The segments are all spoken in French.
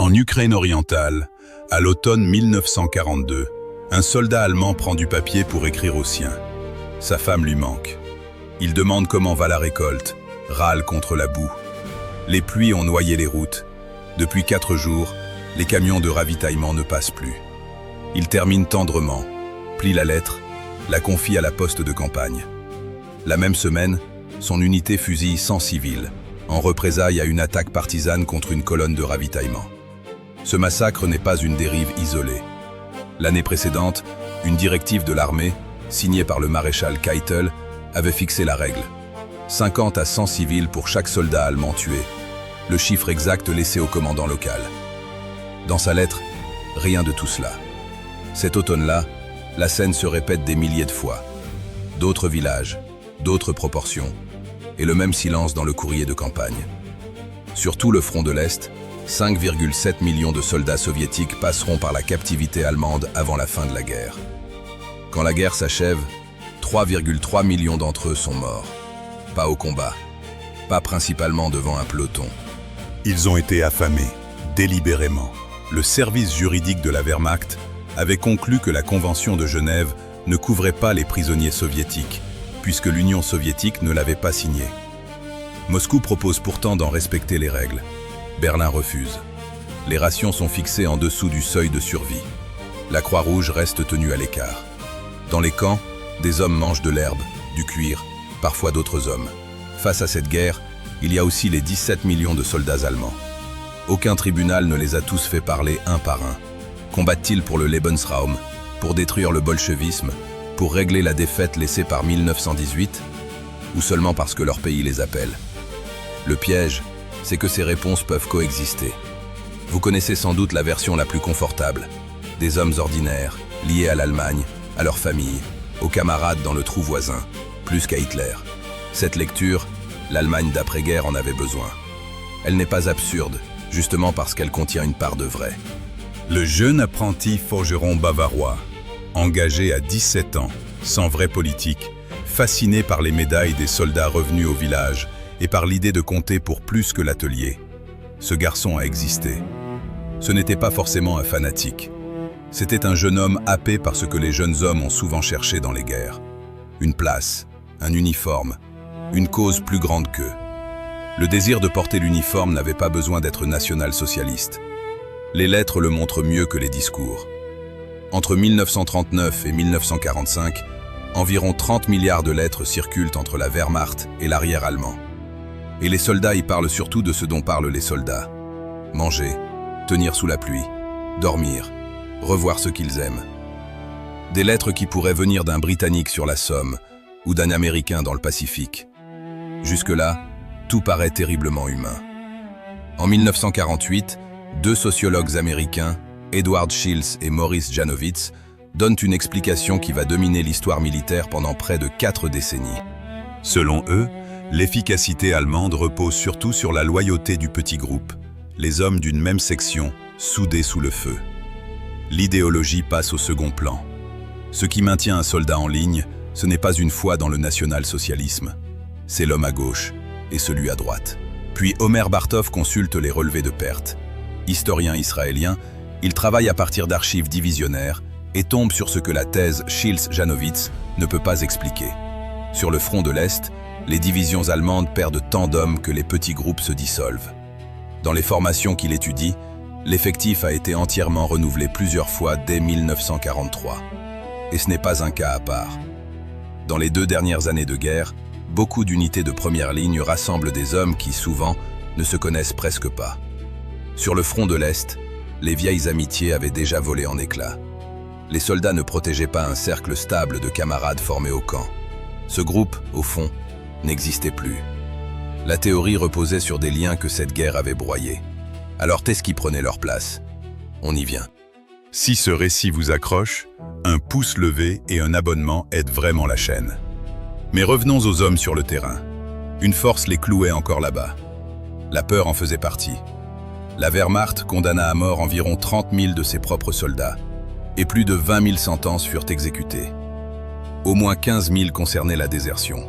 En Ukraine orientale, à l'automne 1942, un soldat allemand prend du papier pour écrire aux siens. Sa femme lui manque. Il demande comment va la récolte, râle contre la boue. Les pluies ont noyé les routes. Depuis 4 jours, les camions de ravitaillement ne passent plus. Il termine tendrement, plie la lettre, la confie à la poste de campagne. La même semaine, son unité fusille 100 civils, en représailles à une attaque partisane contre une colonne de ravitaillement. Ce massacre n'est pas une dérive isolée. L'année précédente, une directive de l'armée, signée par le maréchal Keitel, avait fixé la règle. 50 à 100 civils pour chaque soldat allemand tué, le chiffre exact laissé au commandant local. Dans sa lettre, rien de tout cela. Cet automne-là, la scène se répète des milliers de fois. D'autres villages, d'autres proportions, et le même silence dans le courrier de campagne. Sur tout le front de l'Est, 5,7 millions de soldats soviétiques passeront par la captivité allemande avant la fin de la guerre. Quand la guerre s'achève, 3,3 millions d'entre eux sont morts. Pas au combat, pas principalement devant un peloton. Ils ont été affamés, délibérément. Le service juridique de la Wehrmacht avait conclu que la Convention de Genève ne couvrait pas les prisonniers soviétiques, puisque l'Union soviétique ne l'avait pas signé. Moscou propose pourtant d'en respecter les règles. Berlin refuse. Les rations sont fixées en dessous du seuil de survie. La Croix-Rouge reste tenue à l'écart. Dans les camps, des hommes mangent de l'herbe, du cuir, parfois d'autres hommes. Face à cette guerre, il y a aussi les 17 millions de soldats allemands. Aucun tribunal ne les a tous fait parler un par un. Combattent-ils pour le Lebensraum, pour détruire le bolchevisme, pour régler la défaite laissée par 1918, ou seulement parce que leur pays les appelle? Le piège, c'est que ces réponses peuvent coexister. Vous connaissez sans doute la version la plus confortable. Des hommes ordinaires, liés à l'Allemagne, à leur famille, aux camarades dans le trou voisin, plus qu'à Hitler. Cette lecture, l'Allemagne d'après-guerre en avait besoin. Elle n'est pas absurde, justement parce qu'elle contient une part de vrai. Le jeune apprenti forgeron bavarois, engagé à 17 ans, sans vraie politique, fasciné par les médailles des soldats revenus au village et par l'idée de compter pour plus que l'atelier. Ce garçon a existé. Ce n'était pas forcément un fanatique. C'était un jeune homme happé par ce que les jeunes hommes ont souvent cherché dans les guerres. Une place, un uniforme, une cause plus grande qu'eux. Le désir de porter l'uniforme n'avait pas besoin d'être national-socialiste. Les lettres le montrent mieux que les discours. Entre 1939 et 1945, environ 30 milliards de lettres circulent entre la Wehrmacht et l'arrière allemand. Et les soldats y parlent surtout de ce dont parlent les soldats. Manger, tenir sous la pluie, dormir, revoir ce qu'ils aiment. Des lettres qui pourraient venir d'un Britannique sur la Somme ou d'un Américain dans le Pacifique. Jusque-là, tout paraît terriblement humain. En 1948, 2 sociologues américains, Edward Shills et Maurice Janowitz, donnent une explication qui va dominer l'histoire militaire pendant près de 4 décennies. Selon eux, l'efficacité allemande repose surtout sur la loyauté du petit groupe, les hommes d'une même section, soudés sous le feu. L'idéologie passe au second plan. Ce qui maintient un soldat en ligne, ce n'est pas une foi dans le national-socialisme. C'est l'homme à gauche et celui à droite. Puis Omer Bartov consulte les relevés de pertes. Historien israélien, il travaille à partir d'archives divisionnaires et tombe sur ce que la thèse Shills-Janowitz ne peut pas expliquer. Sur le front de l'Est, les divisions allemandes perdent tant d'hommes que les petits groupes se dissolvent. Dans les formations qu'il étudie, l'effectif a été entièrement renouvelé plusieurs fois dès 1943. Et ce n'est pas un cas à part. Dans les 2 dernières années de guerre, beaucoup d'unités de première ligne rassemblent des hommes qui, souvent, ne se connaissent presque pas. Sur le front de l'Est, les vieilles amitiés avaient déjà volé en éclats. Les soldats ne protégeaient pas un cercle stable de camarades formés au camp. Ce groupe, au fond, n'existait plus. La théorie reposait sur des liens que cette guerre avait broyés. Alors qu'est-ce qui prenait leur place? On y vient. Si ce récit vous accroche, un pouce levé et un abonnement aident vraiment la chaîne. Mais revenons aux hommes sur le terrain. Une force les clouait encore là-bas. La peur en faisait partie. La Wehrmacht condamna à mort environ 30 000 de ses propres soldats, et plus de 20 000 sentences furent exécutées. Au moins 15 000 concernaient la désertion.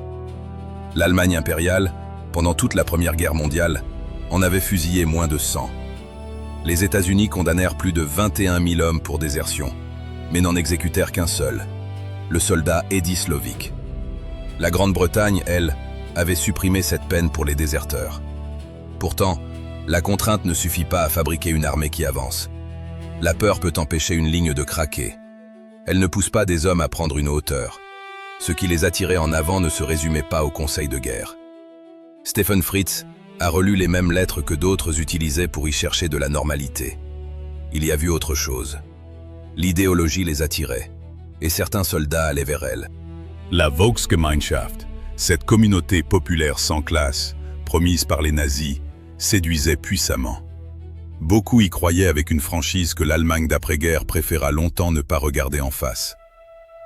L'Allemagne impériale, pendant toute la Première Guerre mondiale, en avait fusillé moins de 100. Les États-Unis condamnèrent plus de 21 000 hommes pour désertion, mais n'en exécutèrent qu'un seul, le soldat Eddie Slovic. La Grande-Bretagne, elle, avait supprimé cette peine pour les déserteurs. Pourtant, la contrainte ne suffit pas à fabriquer une armée qui avance. La peur peut empêcher une ligne de craquer. Elle ne pousse pas des hommes à prendre une hauteur. Ce qui les attirait en avant ne se résumait pas au conseil de guerre. Stephen Fritz a relu les mêmes lettres que d'autres utilisaient pour y chercher de la normalité. Il y a vu autre chose. L'idéologie les attirait, et certains soldats allaient vers elle. La Volksgemeinschaft, cette communauté populaire sans classe, promise par les nazis, séduisait puissamment. Beaucoup y croyaient avec une franchise que l'Allemagne d'après-guerre préféra longtemps ne pas regarder en face.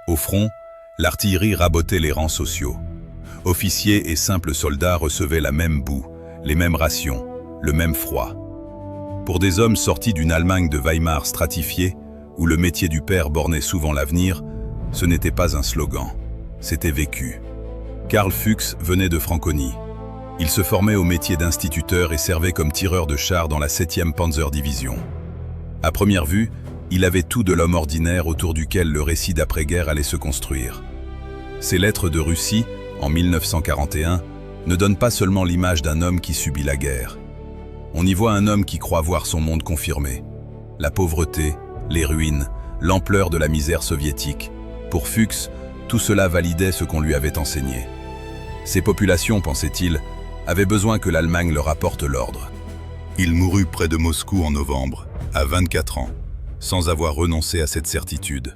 Au front, l'artillerie rabotait les rangs sociaux. Officiers et simples soldats recevaient la même boue, les mêmes rations, le même froid. Pour des hommes sortis d'une Allemagne de Weimar stratifiée, où le métier du père bornait souvent l'avenir, ce n'était pas un slogan, c'était vécu. Karl Fuchs venait de Franconie. Il se formait au métier d'instituteur et servait comme tireur de chars dans la 7e Panzer-Division. À première vue, il avait tout de l'homme ordinaire autour duquel le récit d'après-guerre allait se construire. Ses lettres de Russie, en 1941, ne donnent pas seulement l'image d'un homme qui subit la guerre. On y voit un homme qui croit voir son monde confirmé. La pauvreté, les ruines, l'ampleur de la misère soviétique. Pour Fuchs, tout cela validait ce qu'on lui avait enseigné. Ces populations, pensait-il, avaient besoin que l'Allemagne leur apporte l'ordre. Il mourut près de Moscou en novembre, à 24 ans, sans avoir renoncé à cette certitude.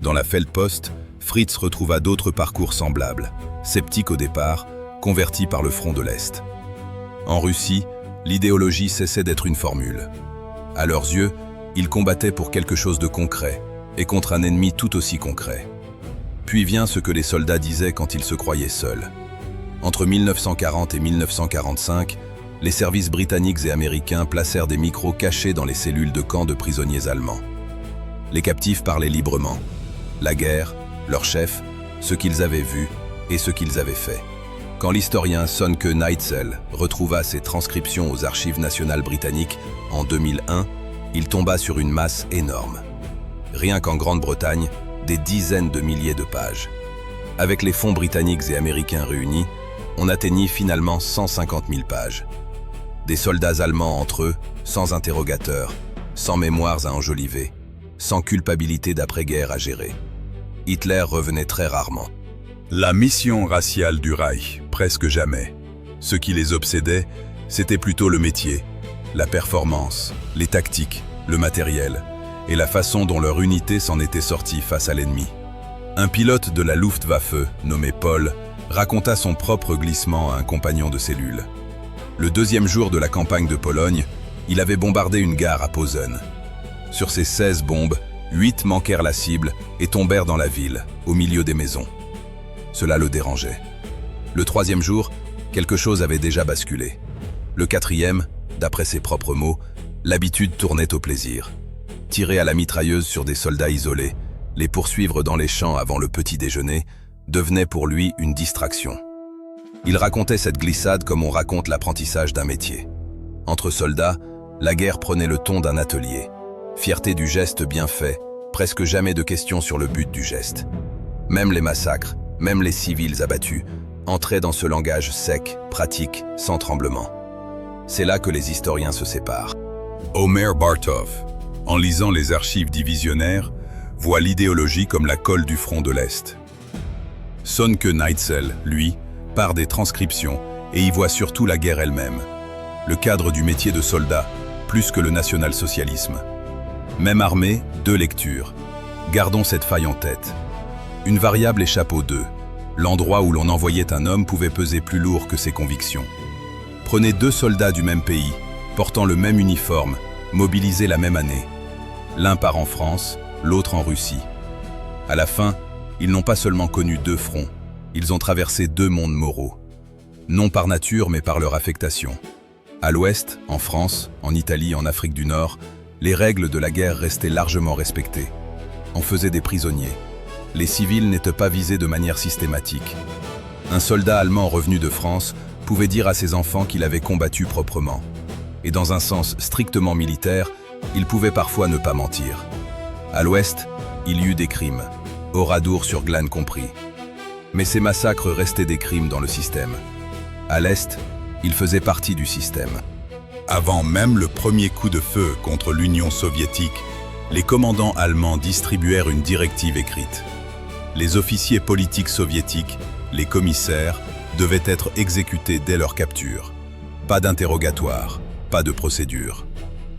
Dans la Feldpost, Fritz retrouva d'autres parcours semblables, sceptiques au départ, convertis par le front de l'Est. En Russie, l'idéologie cessait d'être une formule. À leurs yeux, ils combattaient pour quelque chose de concret, et contre un ennemi tout aussi concret. Puis vient ce que les soldats disaient quand ils se croyaient seuls. Entre 1940 et 1945, les services britanniques et américains placèrent des micros cachés dans les cellules de camps de prisonniers allemands. Les captifs parlaient librement. La guerre, leurs chefs, ce qu'ils avaient vu et ce qu'ils avaient fait. Quand l'historien Sönke Neitzel retrouva ses transcriptions aux Archives nationales britanniques en 2001, il tomba sur une masse énorme. Rien qu'en Grande-Bretagne, des dizaines de milliers de pages. Avec les fonds britanniques et américains réunis, on atteignit finalement 150 000 pages. Des soldats allemands entre eux, sans interrogateur, sans mémoires à enjoliver, sans culpabilité d'après-guerre à gérer. Hitler revenait très rarement. La mission raciale du Reich, presque jamais. Ce qui les obsédait, c'était plutôt le métier, la performance, les tactiques, le matériel, et la façon dont leur unité s'en était sortie face à l'ennemi. Un pilote de la Luftwaffe, nommé Paul, raconta son propre glissement à un compagnon de cellule. Le deuxième jour de la campagne de Pologne, il avait bombardé une gare à Posen. Sur ces 16 bombes, 8 manquèrent la cible et tombèrent dans la ville, au milieu des maisons. Cela le dérangeait. Le troisième jour, quelque chose avait déjà basculé. Le quatrième, d'après ses propres mots, l'habitude tournait au plaisir. Tirer à la mitrailleuse sur des soldats isolés, les poursuivre dans les champs avant le petit déjeuner, devenait pour lui une distraction. Il racontait cette glissade comme on raconte l'apprentissage d'un métier. Entre soldats, la guerre prenait le ton d'un atelier. Fierté du geste bien fait, presque jamais de questions sur le but du geste. Même les massacres, même les civils abattus, entraient dans ce langage sec, pratique, sans tremblement. C'est là que les historiens se séparent. Omer Bartov, en lisant les archives divisionnaires, voit l'idéologie comme la colle du front de l'Est. Sönke Neitzel, lui, part des transcriptions et y voit surtout la guerre elle-même, le cadre du métier de soldat, plus que le national-socialisme. Même armée, 2 lectures. Gardons cette faille en tête. Une variable échappe aux deux. L'endroit où l'on envoyait un homme pouvait peser plus lourd que ses convictions. Prenez 2 soldats du même pays, portant le même uniforme, mobilisés la même année. L'un part en France, l'autre en Russie. À la fin, ils n'ont pas seulement connu 2 fronts, ils ont traversé 2 mondes moraux. Non par nature, mais par leur affectation. À l'ouest, en France, en Italie, en Afrique du Nord, les règles de la guerre restaient largement respectées. On faisait des prisonniers. Les civils n'étaient pas visés de manière systématique. Un soldat allemand revenu de France pouvait dire à ses enfants qu'il avait combattu proprement. et dans un sens strictement militaire, il pouvait parfois ne pas mentir. À l'ouest, il y eut des crimes, Oradour-sur-Glane compris. Mais ces massacres restaient des crimes dans le système. À l'est, ils faisaient partie du système. Avant même le premier coup de feu contre l'Union soviétique, les commandants allemands distribuèrent une directive écrite. Les officiers politiques soviétiques, les commissaires, devaient être exécutés dès leur capture. Pas d'interrogatoire, pas de procédure.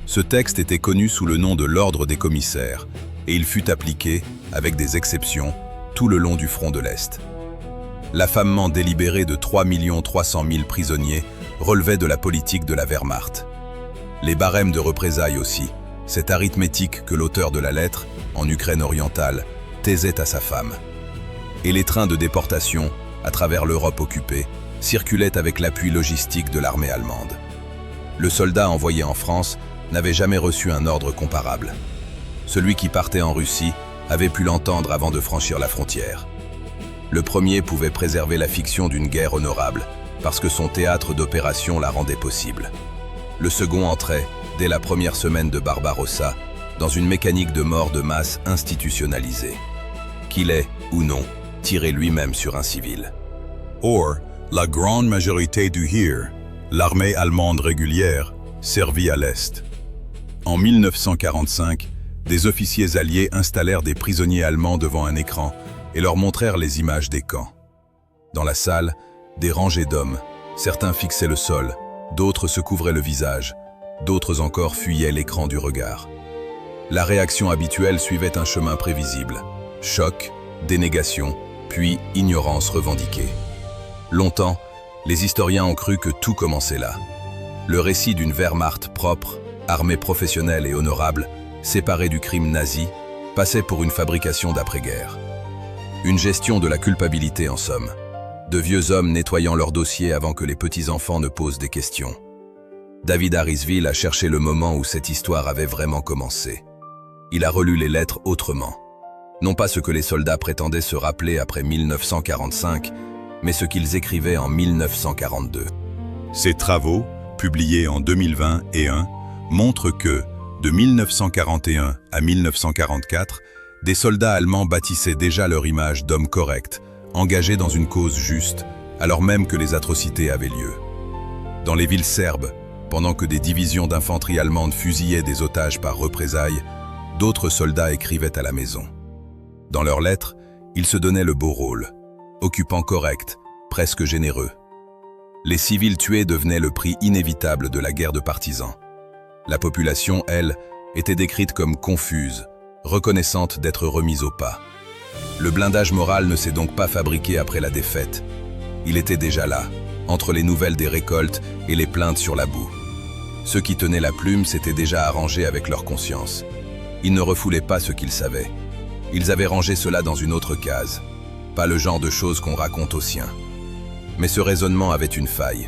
Ce texte était connu sous le nom de l'ordre des commissaires, et il fut appliqué, avec des exceptions, tout le long du front de l'Est. L'affamement délibéré de 3 300 000 prisonniers relevait de la politique de la Wehrmacht. Les barèmes de représailles aussi, cette arithmétique que l'auteur de la lettre, en Ukraine orientale, taisait à sa femme. Et les trains de déportation, à travers l'Europe occupée, circulaient avec l'appui logistique de l'armée allemande. Le soldat envoyé en France n'avait jamais reçu un ordre comparable. Celui qui partait en Russie avait pu l'entendre avant de franchir la frontière. Le premier pouvait préserver la fiction d'une guerre honorable, parce que son théâtre d'opération la rendait possible. Le second entrait, dès la première semaine de Barbarossa, dans une mécanique de mort de masse institutionnalisée. Qu'il ait, ou non, tiré lui-même sur un civil. Or, la grande majorité du Heer, l'armée allemande régulière, servit à l'Est. En 1945, des officiers alliés installèrent des prisonniers allemands devant un écran et leur montrèrent les images des camps. Dans la salle, des rangées d'hommes, certains fixaient le sol, d'autres se couvraient le visage, d'autres encore fuyaient l'écran du regard. La réaction habituelle suivait un chemin prévisible. Choc, dénégation, puis ignorance revendiquée. Longtemps, les historiens ont cru que tout commençait là. Le récit d'une Wehrmacht propre, armée professionnelle et honorable, séparée du crime nazi, passait pour une fabrication d'après-guerre. Une gestion de la culpabilité en somme. De vieux hommes nettoyant leurs dossiers avant que les petits-enfants ne posent des questions. David Harrisville a cherché le moment où cette histoire avait vraiment commencé. Il a relu les lettres autrement. Non pas ce que les soldats prétendaient se rappeler après 1945, mais ce qu'ils écrivaient en 1942. Ces travaux, publiés en 2021, montrent que, de 1941 à 1944, des soldats allemands bâtissaient déjà leur image d'hommes corrects, engagés dans une cause juste, alors même que les atrocités avaient lieu. Dans les villes serbes, pendant que des divisions d'infanterie allemandes fusillaient des otages par représailles, d'autres soldats écrivaient à la maison. Dans leurs lettres, ils se donnaient le beau rôle, occupants corrects, presque généreux. Les civils tués devenaient le prix inévitable de la guerre de partisans. La population, elle, était décrite comme confuse, reconnaissante d'être remise au pas. Le blindage moral ne s'est donc pas fabriqué après la défaite. Il était déjà là, entre les nouvelles des récoltes et les plaintes sur la boue. Ceux qui tenaient la plume s'étaient déjà arrangés avec leur conscience. Ils ne refoulaient pas ce qu'ils savaient. Ils avaient rangé cela dans une autre case. Pas le genre de choses qu'on raconte aux siens. Mais ce raisonnement avait une faille.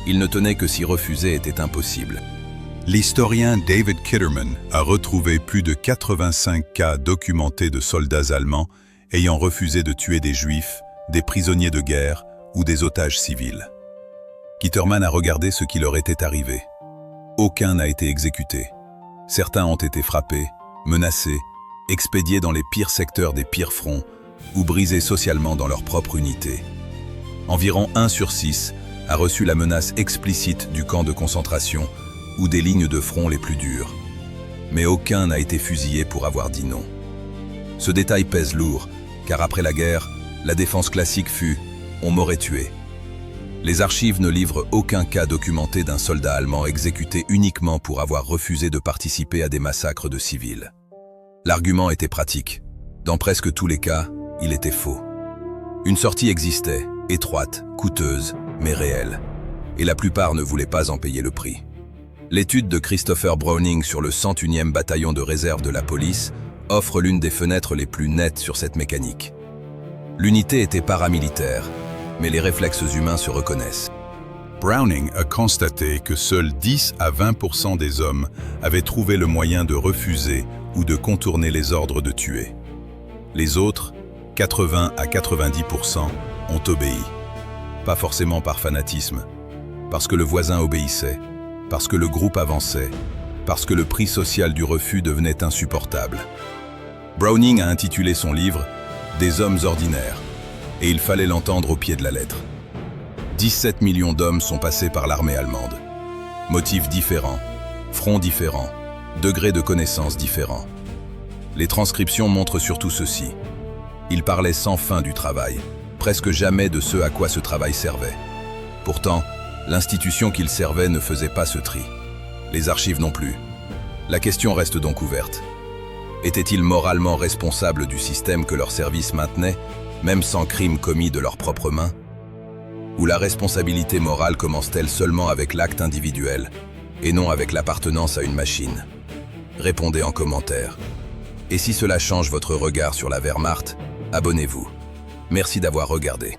Il ne tenait que si refuser était impossible. L'historien David Kitterman a retrouvé plus de 85 cas documentés de soldats allemands ayant refusé de tuer des juifs, des prisonniers de guerre ou des otages civils. Kitterman a regardé ce qui leur était arrivé. Aucun n'a été exécuté. Certains ont été frappés, menacés, expédiés dans les pires secteurs des pires fronts ou brisés socialement dans leur propre unité. Environ 1 sur 6 a reçu la menace explicite du camp de concentration ou des lignes de front les plus dures. Mais aucun n'a été fusillé pour avoir dit non. Ce détail pèse lourd, car après la guerre, la défense classique fut « on m'aurait tué ». Les archives ne livrent aucun cas documenté d'un soldat allemand exécuté uniquement pour avoir refusé de participer à des massacres de civils. L'argument était pratique. Dans presque tous les cas, il était faux. Une sortie existait, étroite, coûteuse, mais réelle. Et la plupart ne voulaient pas en payer le prix. L'étude de Christopher Browning sur le 101e bataillon de réserve de la police offre l'une des fenêtres les plus nettes sur cette mécanique. L'unité était paramilitaire, mais les réflexes humains se reconnaissent. Browning a constaté que seuls 10 à 20% des hommes avaient trouvé le moyen de refuser ou de contourner les ordres de tuer. Les autres, 80 à 90%, ont obéi. Pas forcément par fanatisme, parce que le voisin obéissait, parce que le groupe avançait, parce que le prix social du refus devenait insupportable. Browning a intitulé son livre « Des hommes ordinaires », et il fallait l'entendre au pied de la lettre. 17 millions d'hommes sont passés par l'armée allemande. Motifs différents, fronts différents, degrés de connaissances différents. Les transcriptions montrent surtout ceci. Ils parlaient sans fin du travail, presque jamais de ce à quoi ce travail servait. Pourtant, l'institution qu'ils servaient ne faisait pas ce tri. Les archives non plus. La question reste donc ouverte. Étaient-ils moralement responsables du système que leur service maintenait, même sans crime commis de leurs propres mains? Ou la responsabilité morale commence-t-elle seulement avec l'acte individuel, et non avec l'appartenance à une machine? Répondez en commentaire. Et si cela change votre regard sur la Wehrmacht, abonnez-vous. Merci d'avoir regardé.